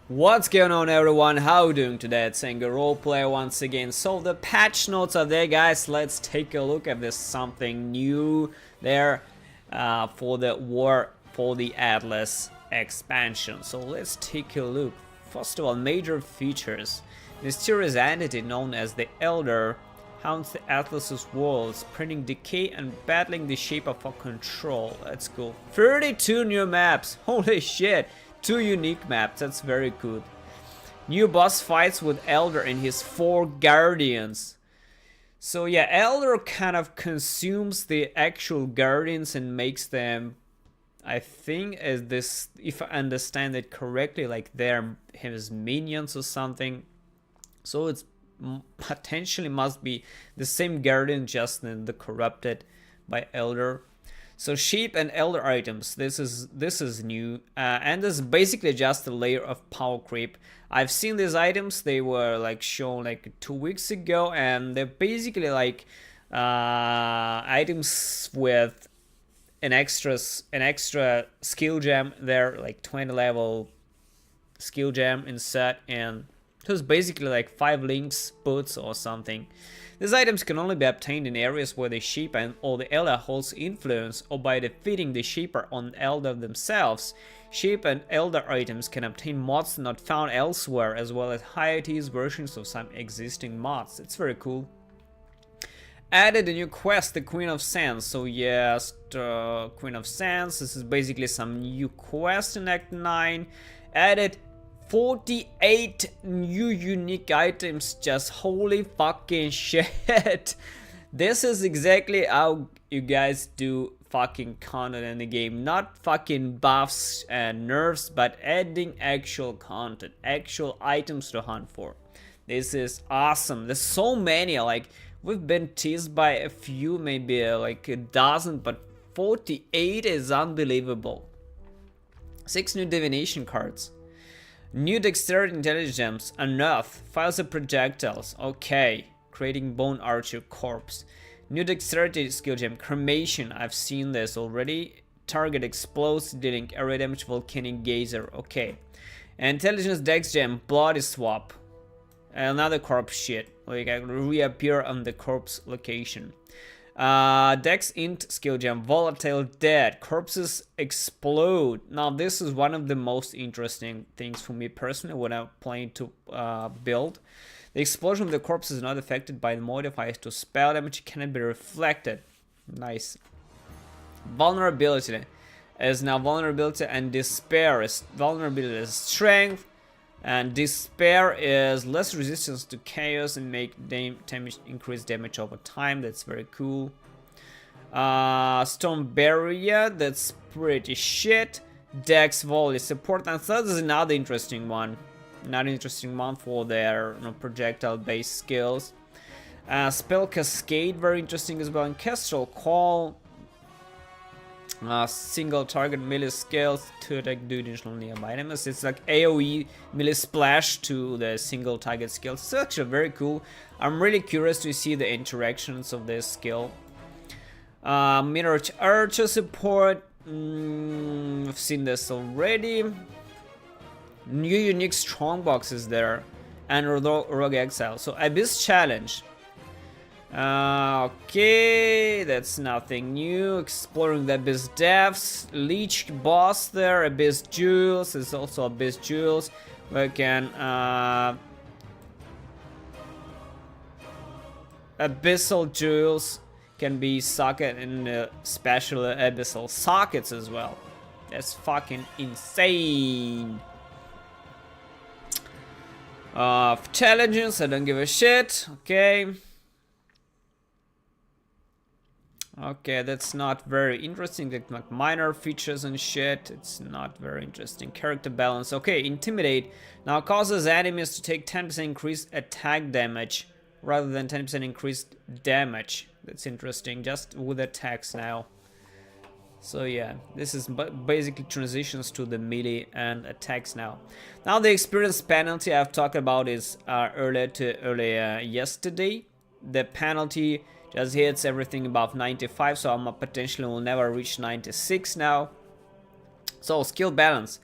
What's going on, everyone? How you doing today? It's Anger Roleplay once again. So the patch notes are there, guys. Let's take a look at this. Something new there for the Atlas expansion. So let's take a look. First of all, major features. Mysterious entity known as the Elder haunts the Atlas's world, spreading decay and battling the Shaper for control. Let's go. 32 new maps. Holy shit. 2 unique maps, that's very good. New boss fights with Elder and his 4 guardians. So yeah, Elder kind of consumes the actual guardians and makes them, I think, as this, if I understand it correctly, like they're his minions or something. So it's potentially must be the same guardian, just in the corrupted by Elder. So sheep and elder items, this is new, and this is basically just a layer of power creep. I've seen these items, they were like shown like 2 weeks ago, and they're basically like items with an extra skill gem there, like 20 level skill gem insert, and it was basically like 5 links boots or something. These items can only be obtained in areas where the Shaper or the Elder holds influence, or by defeating the Shaper on Elder themselves. Shaper and Elder items can obtain mods not found elsewhere, as well as higher tier versions of some existing mods. It's very cool. Added a new quest, the Queen of Sands. So yes, Queen of Sands, this is basically some new quest in Act 9. Added 48 new unique items, just holy fucking shit. This is exactly how you guys do fucking content in the game. Not fucking buffs and nerfs, but adding actual content, actual items to hunt for. This is awesome. There's so many, like we've been teased by a few, maybe like a dozen, but 48 is unbelievable. 6 new divination cards. New dexterity intelligence, unearth, files of projectiles, okay, creating bone archer corpse. New dexterity skill gem, cremation, I've seen this already. Target explodes, dealing area damage, volcanic geyser, okay. Intelligence dex gem, bloody swap. Another corpse shit, like I reappear on the corpse location. Dex int skill gem, volatile dead, corpses explode. Now this is one of the most interesting things for me personally when I'm playing to build. The explosion of the corpse is not affected by the modifiers to spell damage, cannot be reflected. Nice. Vulnerability is now vulnerability, and despair is vulnerability is strength, and despair is less resistance to chaos and make increase damage over time. That's very cool. Storm barrier, that's pretty shit. Dex volley support, and so this is another interesting one. Another interesting one for their projectile based skills. Spell cascade, very interesting as well. And kestrel call. Single target melee skills to attack do additional nearby enemies. It's like AoE melee splash to the single target skill. It's actually very cool. I'm really curious to see the interactions of this skill. Mirror archer support. I've seen this already. New unique strongbox is there, and rogue exile. So abyss challenge. Okay, that's nothing new. Exploring the abyss depths, leech boss there, abyss jewels. There's also abyss jewels. We can abyssal jewels can be socket in special abyssal sockets as well. That's fucking insane. Intelligence, I don't give a shit. Okay. Okay, that's not very interesting. Like minor features and shit. It's not very interesting. Character balance. Okay, intimidate now causes enemies to take 10% increased attack damage rather than 10% increased damage. That's interesting. Just with attacks now. So yeah, this is basically transitions to the melee and attacks now. Now the experience penalty I've talked about is earlier yesterday. The penalty just hits everything above 95, so I'm potentially will never reach 96 now. So skill balance.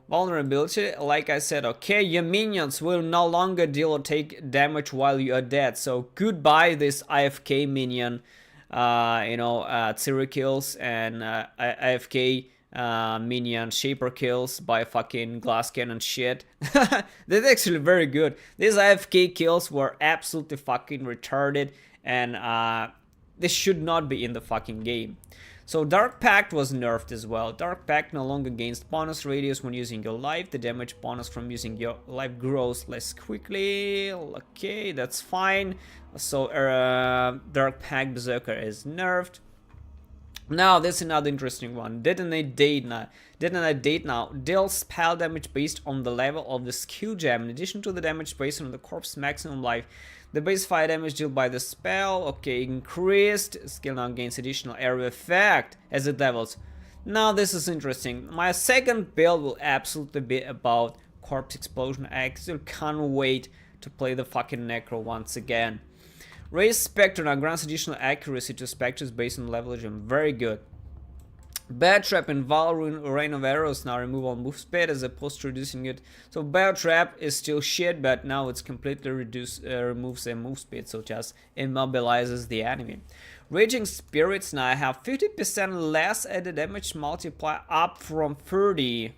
Vulnerability, like I said, okay, your minions will no longer deal or take damage while you are dead. So goodbye this AFK minion, Zero kills and AFK minion shaper kills by fucking glass cannon shit. That's actually very good. These AFK kills were absolutely fucking retarded, and this should not be in the fucking game. So Dark Pact was nerfed as well. Dark Pact no longer gains bonus radius when using your life. The damage bonus from using your life grows less quickly. Okay, that's fine. So Dark Pact Berserker is nerfed. Now, this is another interesting one. Detonate Date Now. Detonate Date Now deals spell damage based on the level of the skill gem. In addition to the damage based on the corpse maximum life, the base fire damage dealt by the spell, okay, increased. Skill now gains additional area effect as it levels. Now, this is interesting. My second build will absolutely be about corpse explosion. I actually can't wait to play the fucking Necro once again. Raise Spectre now grants additional accuracy to Spectres based on level gem. Very good. Bad Trap and Val Rain of Arrows now remove all move speed as opposed to reducing it. So Bad Trap is still shit, but now it's completely removes their move speed, so just immobilizes the enemy. Raging Spirits now have 50% less added damage multiplier up from 30.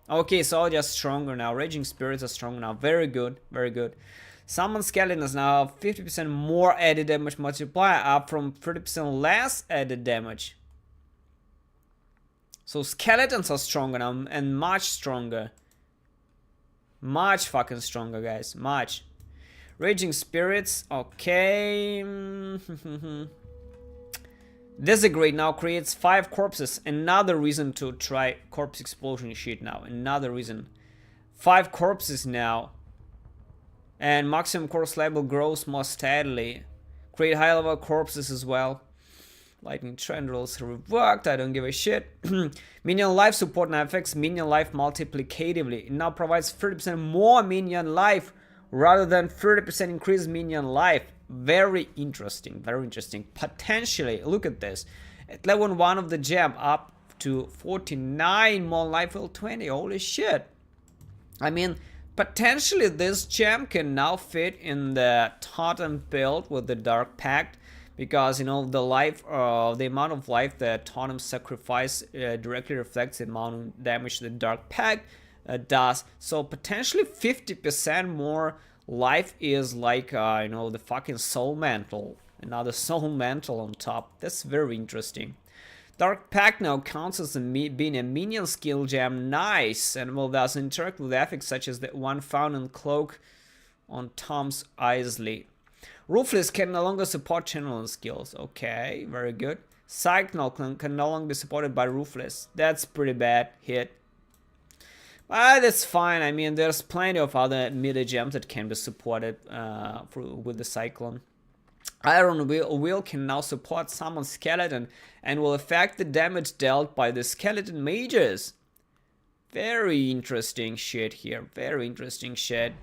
Okay, so just stronger now. Raging Spirits are stronger now. Very good, very good. Summon Skeletons now have 50% more added damage multiplier up from 30% less added damage. So Skeletons are stronger now and much stronger. Much fucking stronger, guys. Much. Raging Spirits, okay. Desecrate now creates 5 corpses. Another reason to try corpse explosion shit now. Another reason. 5 corpses now. And maximum corpse level grows more steadily. Create high level corpses as well. Lightning trend rules revoked. I don't give a shit. Minion life support now affects minion life multiplicatively. It now provides 30% more minion life rather than 30% increased minion life. Very interesting. Very interesting. Potentially, look at this. At level 1 of the gem up to 49 more life level 20. Holy shit. I mean, potentially this gem can now fit in the totem build with the Dark Pact, because you know the amount of life that totem sacrifice directly reflects the amount of damage the Dark Pact does. So potentially 50% more life is like the fucking soul mantle, another soul mantle on top. That's very interesting. Dark Pact now counts as being a minion skill gem. Nice, and will thus interact with effects such as the one found in Cloak on Tom's Isley. Ruthless can no longer support channeling skills. Okay, very good. Psych can no longer be supported by Ruthless. That's pretty bad hit. But that's fine. I mean, there's plenty of other meta gems that can be supported with the Cyclone. Iron Will can now support Summon Skeleton and will affect the damage dealt by the Skeleton Mages. Very interesting shit here. Very interesting shit.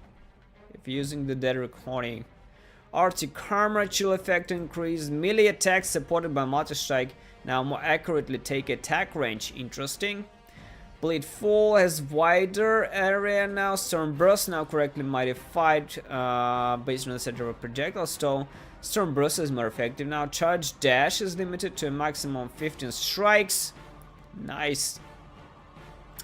If using the dead recording. Arctic Karma, chill effect increase. Melee attacks supported by multi-strike now more accurately take attack range. Interesting. Blade Fall has wider area now. Storm Burst now correctly modified based on the center of projectile. So Storm Burst is more effective now. Charge Dash is limited to a maximum of 15 strikes. Nice.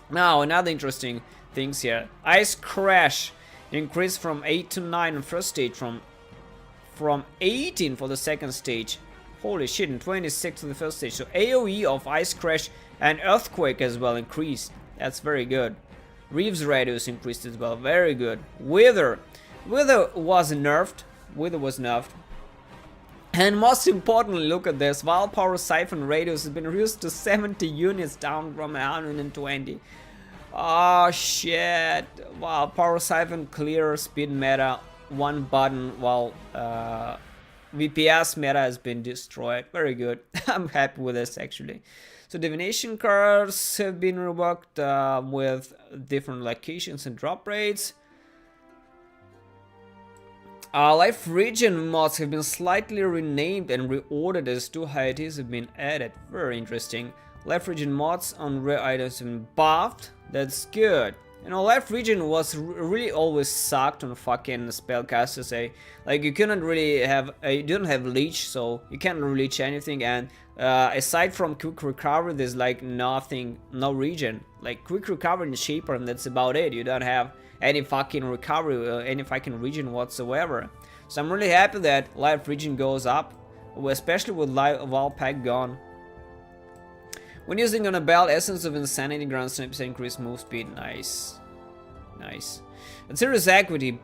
Now another interesting things here. Ice Crash increased from 8 to 9 on first stage, from 18 for the second stage. Holy shit, and 26 for the first stage. So AoE of Ice Crash and Earthquake as well increased. That's very good. Reeves radius increased as well. Very good. Wither was nerfed. Wither was nerfed. And most importantly, look at this. Val Power Siphon radius has been reduced to 70 units, down from 120. Oh shit. Wow, Power Siphon clear speed meta. One button, while VPS meta has been destroyed. Very good. I'm happy with this actually. So divination cards have been reworked with different locations and drop rates. Life region mods have been slightly renamed and reordered as 2 hiatus have been added. Very interesting. Left region mods on rare items have been buffed. That's good. You know, left region was really always sucked on fucking spellcasters. Like you couldn't really have, you didn't have leech, so you can't leech anything. And aside from quick recovery, there's like nothing, no region. Like quick recovery in Shaper, and that's about it. You don't have any fucking recovery, any fucking region whatsoever. So I'm really happy that life region goes up, especially with Val Pack gone. When using on a belt, Essence of Insanity grants 10% increased move speed. Nice. Nice. And Serious Equity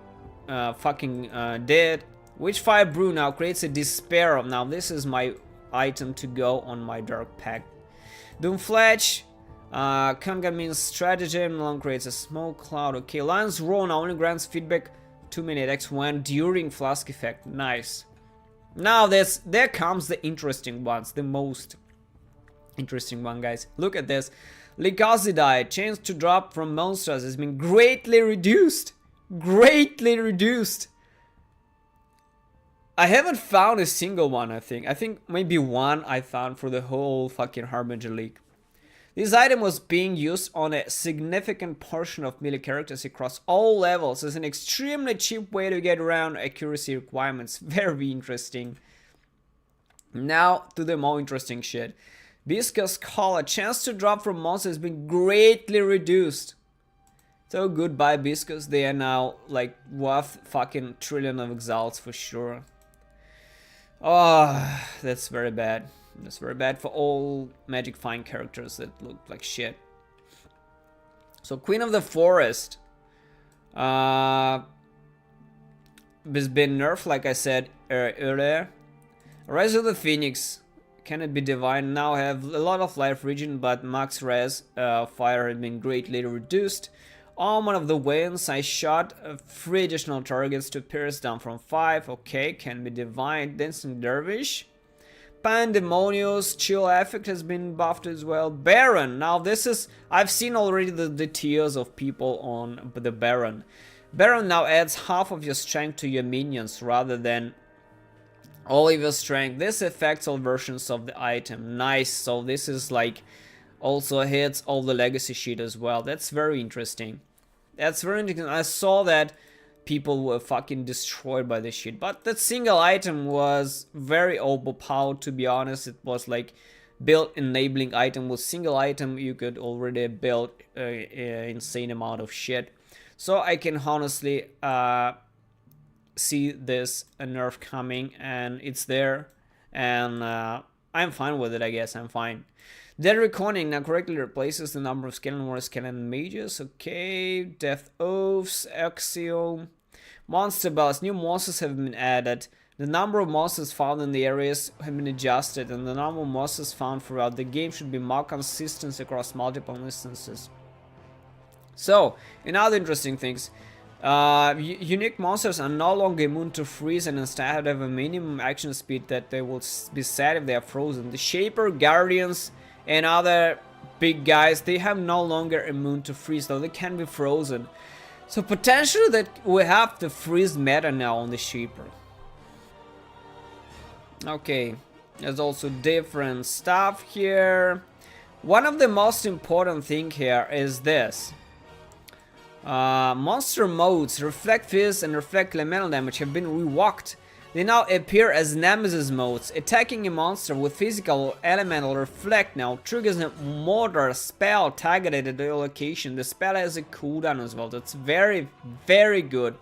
fucking did. Witchfire Brew now creates a Despair. Now this is my item to go on my Dark Pack. Doomfletch. Kanga means Stratagem. Long creates a Smoke Cloud. Okay. Lion's Roar now only grants feedback 2 minute X when during Flask effect. Nice. Now there comes the interesting ones. The most interesting one, guys. Look at this. Lycosidite, chance to drop from monsters has been greatly reduced. Greatly reduced. I haven't found a single one, I think. I think maybe one I found for the whole fucking Harbinger League. This item was being used on a significant portion of melee characters across all levels as an extremely cheap way to get around accuracy requirements. Very interesting. Now to the more interesting shit. Viscous Call, a chance to drop from monsters has been greatly reduced. So goodbye Viscous, they are now like worth fucking trillion of exiles for sure. Oh, that's very bad. That's very bad for all Magic Find characters that look like shit. So Queen of the Forest has been nerfed, like I said earlier. Rise of the Phoenix. Can it be divine? Now have a lot of life region, but max res fire had been greatly reduced. Omen of the Winds, I shot 3 additional targets to pierce down from 5. Okay, can be divine. Dancing Dervish. Pandemonious, chill effect has been buffed as well. Baron, now this is, I've seen already the tiers of people on the Baron. Baron now adds half of your strength to your minions rather than all of your strength. This affects all versions of the item. Nice. So this is like also hits all the legacy sheet as well. That's very interesting. That's very interesting. I saw that people were fucking destroyed by this shit, but that single item was very overpowered, to be honest. It was like build enabling item. With single item you could already build insane amount of shit. So I can honestly see this nerf coming, and it's there, and I'm fine with it. I guess I'm fine. Dead Reckoning now correctly replaces the number of Skeleton Warriors, Skeleton Mages. Okay, Death Oaths, Exile, Monster Battles. New monsters have been added. The number of monsters found in the areas have been adjusted, and the number of monsters found throughout the game should be more consistent across multiple instances. So, in other interesting things, unique monsters are no longer immune to freeze and instead have a minimum action speed that they will be sad if they are frozen. The Shaper, Guardians, and other big guys, they have no longer immune to freeze, though they can be frozen. So potentially that we have the freeze meta now on the Shaper. Okay, there's also different stuff here. One of the most important thing here is this. Monster modes, Reflect Fizz and Reflect Elemental Damage, have been reworked. They now appear as Nemesis modes. Attacking a monster with physical or elemental reflect now triggers a mortar spell targeted at the location. The spell has a cooldown as well. That's very, very good.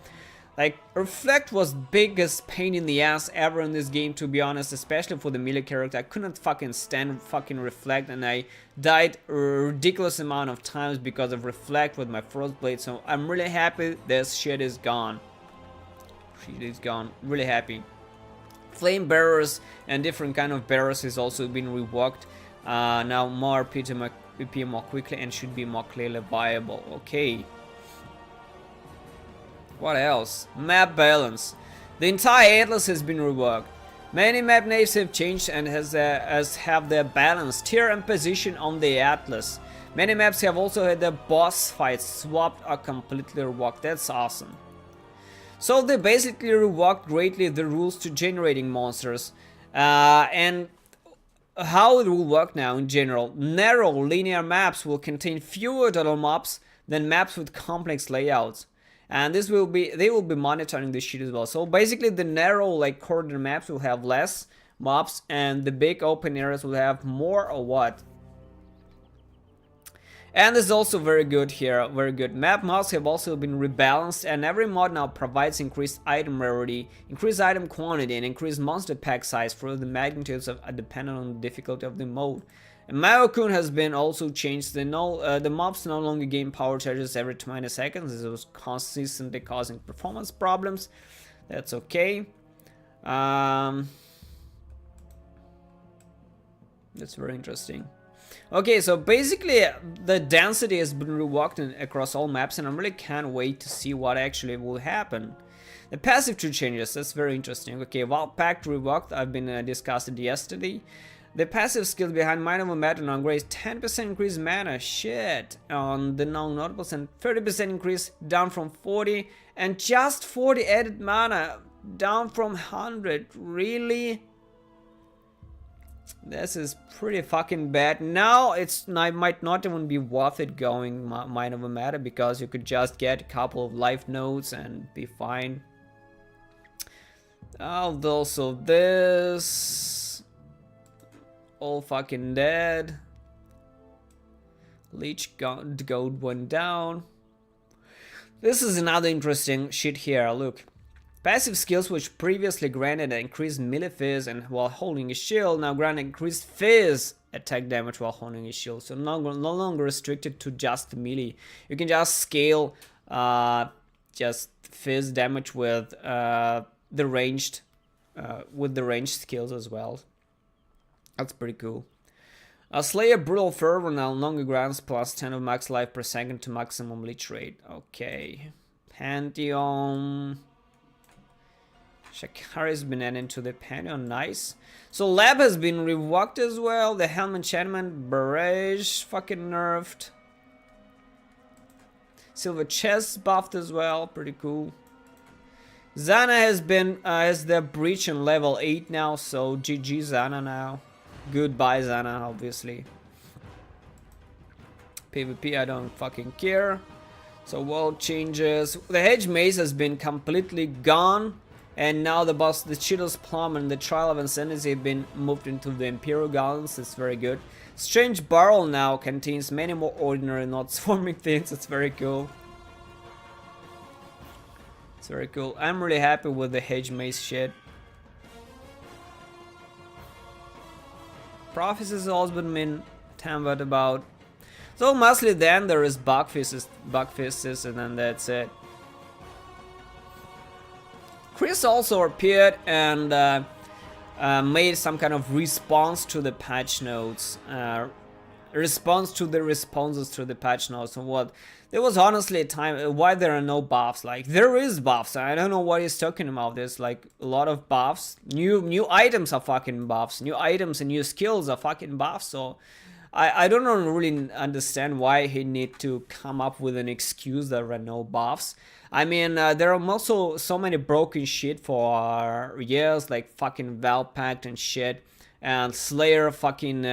Like, Reflect was biggest pain in the ass ever in this game, to be honest, especially for the melee character. I couldn't fucking stand fucking Reflect, and I died a ridiculous amount of times because of Reflect with my Frostblade, so I'm really happy this shit is gone. Shit is gone. Really happy. Flame Bearers and different kind of bearers has also been reworked. Now more PP more quickly and should be more clearly viable. Okay. What else? Map balance. The entire atlas has been reworked. Many map names have changed and as have their balance, tier and position on the atlas. Many maps have also had their boss fights swapped or completely reworked. That's awesome. So they basically reworked greatly the rules to generating monsters, and how it will work now in general. Narrow linear maps will contain fewer total mobs than maps with complex layouts. And they will be monitoring this shit as well. So basically the narrow like corridor maps will have less mobs and the big open areas will have more or what? And this is also very good here, very good. Map mods have also been rebalanced and every mod now provides increased item rarity, increased item quantity, and increased monster pack size for the magnitudes of depending on the difficulty of the mode. And Mayokun has been also changed. The mobs no longer gain power charges every 20 seconds. This was consistently causing performance problems. That's okay. That's very interesting. Okay, so basically the density has been reworked across all maps and I really can't wait to see what actually will happen. The passive tree changes, that's very interesting. Okay, Vault Pact reworked, I've been discussed it yesterday. The passive skills behind Mind Over Matter now grace 10% increased mana, shit, on the non-notables and 30% increase down from 40 and just 40 added mana down from 100, really? This is pretty fucking bad. Now it might not even be worth it going Mind Over Matter because you could just get a couple of life nodes and be fine. Also this, all fucking dead. Leech gold went down. This is another interesting shit here, look. Passive skills which previously granted an increased melee fizz and while holding a shield now grant increased fizz attack damage while holding a shield. So no longer restricted to just melee. You can just scale just fizz damage with the ranged skills as well. That's pretty cool. Slayer Brutal Fervor now longer grants plus 10 of max life per second to maximum leech rate. Okay. Pantheon. Shakari's been added to the Pantheon, nice. So Lab has been reworked as well. The Helm Enchantment, Barrage, fucking nerfed. Silver Chest buffed as well, pretty cool. Zana has their breach on level 8 now, so GG Zana now. Goodbye Zana, obviously. PvP, I don't fucking care. So world changes. The Hedge Maze has been completely gone. And now the Cheetos Plum and the Trial of Insanity have been moved into the Imperial Gardens. It's very good. Strange Barrel now contains many more ordinary not swarming things. It's very cool. It's very cool. I'm really happy with the Hedge Maze shit. Prophecies has also been tampered about. So mostly then there is Bug Fists, and then that's it. Chris also appeared and made some kind of response to the patch notes. Response to the responses to the patch notes and what. There was honestly a time why there are no buffs. Like there is buffs. I don't know what he's talking about. There's like a lot of buffs. New items are fucking buffs. New items and new skills are fucking buffs. So I don't really understand why he need to come up with an excuse there are no buffs. I mean, there are also so many broken shit for years, like fucking Vault Pact and shit. And Slayer fucking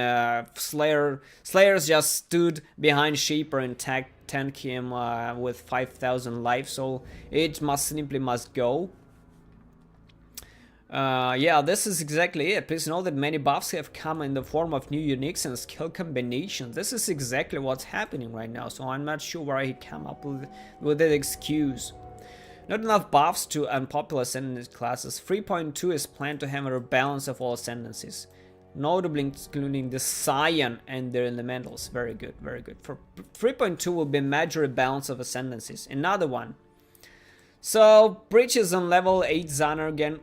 Slayers just stood behind Shaper and tanked him with 5,000 life, so it simply must go. Yeah, this is exactly it. Please know that many buffs have come in the form of new uniques and skill combinations. This is exactly what's happening right now, so I'm not sure why he came up with that excuse. Not enough buffs to unpopular ascendant classes. 3.2 is planned to have a balance of all ascendancies, notably including the Scion and their elementals. Very good, very good. For 3.2 will be major balance of ascendancies. Another one. So, breaches on level 8 Zana again.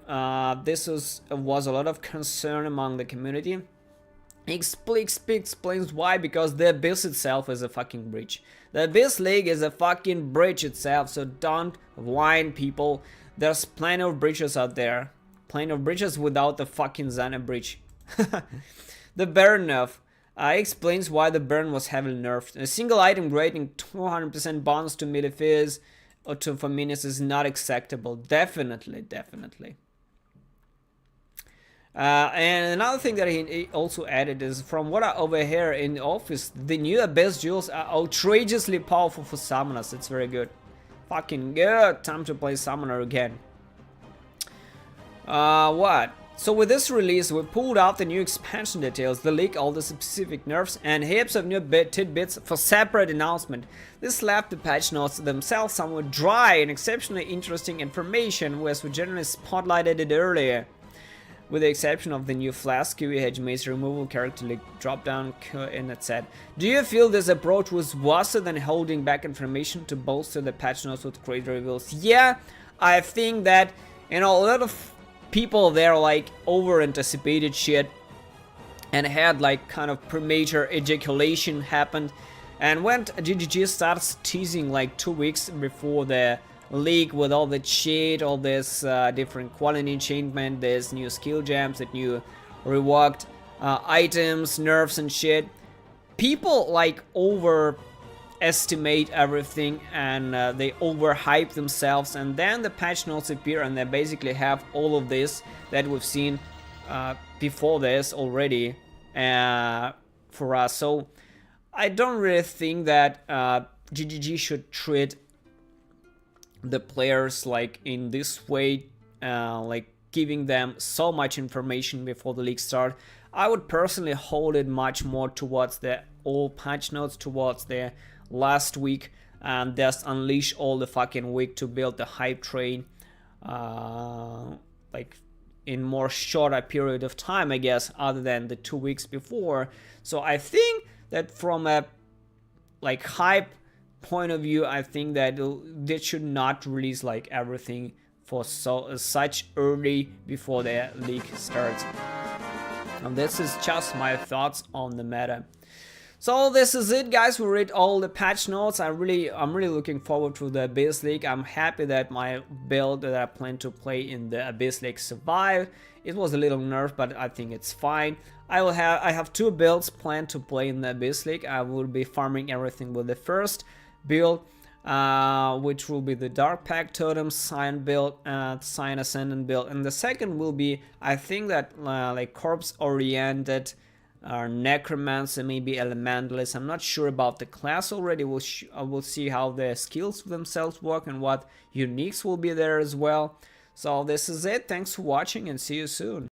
This was a lot of concern among the community. Explains why, because the Abyss itself is a fucking breach. The Abyss League is a fucking breach itself, so don't whine, people. There's plenty of breaches out there. Plenty of breaches without the fucking Zana breach. The Baron nerf. Explains why the Baron was heavily nerfed. A single item grading 200% bonus to melee fizz or for minions is not acceptable. Definitely. And another thing that he also added is, from what I overhear in the office, the new Abyss jewels are outrageously powerful for summoners. It's very good. Fucking good. Time to play summoner again. What? So with this release, we pulled out the new expansion details, the leak, all the specific nerfs, and heaps of new tidbits for separate announcement. This left the patch notes themselves somewhat dry and exceptionally interesting information, whereas we generally spotlighted it earlier. With the exception of the new Flask, QEH maze removal, character leak, drop-down, and etc. Do you feel this approach was worse than holding back information to bolster the patch notes with great reveals? Yeah, I think that, you know, a lot of people there like over anticipated shit and had like kind of premature ejaculation happened, and when GGG starts teasing like 2 weeks before the leak with all the shit, all this different quality enchantment, there's new skill gems, that new reworked items, nerfs and shit, people like overestimate everything, and they overhype themselves, and then the patch notes appear and they basically have all of this that we've seen before this already for us. So I don't really think that GGG should treat the players like in this way, like giving them so much information before the league start. I would personally hold it much more towards the old patch notes, towards the last week, and just unleash all the fucking week to build the hype train, like in more shorter period of time, I guess, other than the 2 weeks before. So I think that from a like hype point of view, I think that they should not release like everything for such early before the league starts. And this is just my thoughts on the meta. So this is it, guys. We read all the patch notes. I'm really looking forward to the Abyss League. I'm happy that my build that I plan to play in the Abyss League survived. It was a little nerfed, but I think it's fine. I have 2 builds planned to play in the Abyss League. I will be farming everything with the first build, which will be the Dark Pact Totem Sign build, Sign Ascendant build, and the second will be, I think that like corpse oriented necromancer, maybe elementalist. I'm not sure about the class already. We'll see how the skills themselves work and what uniques will be there as well. So this is it. Thanks for watching and see you soon.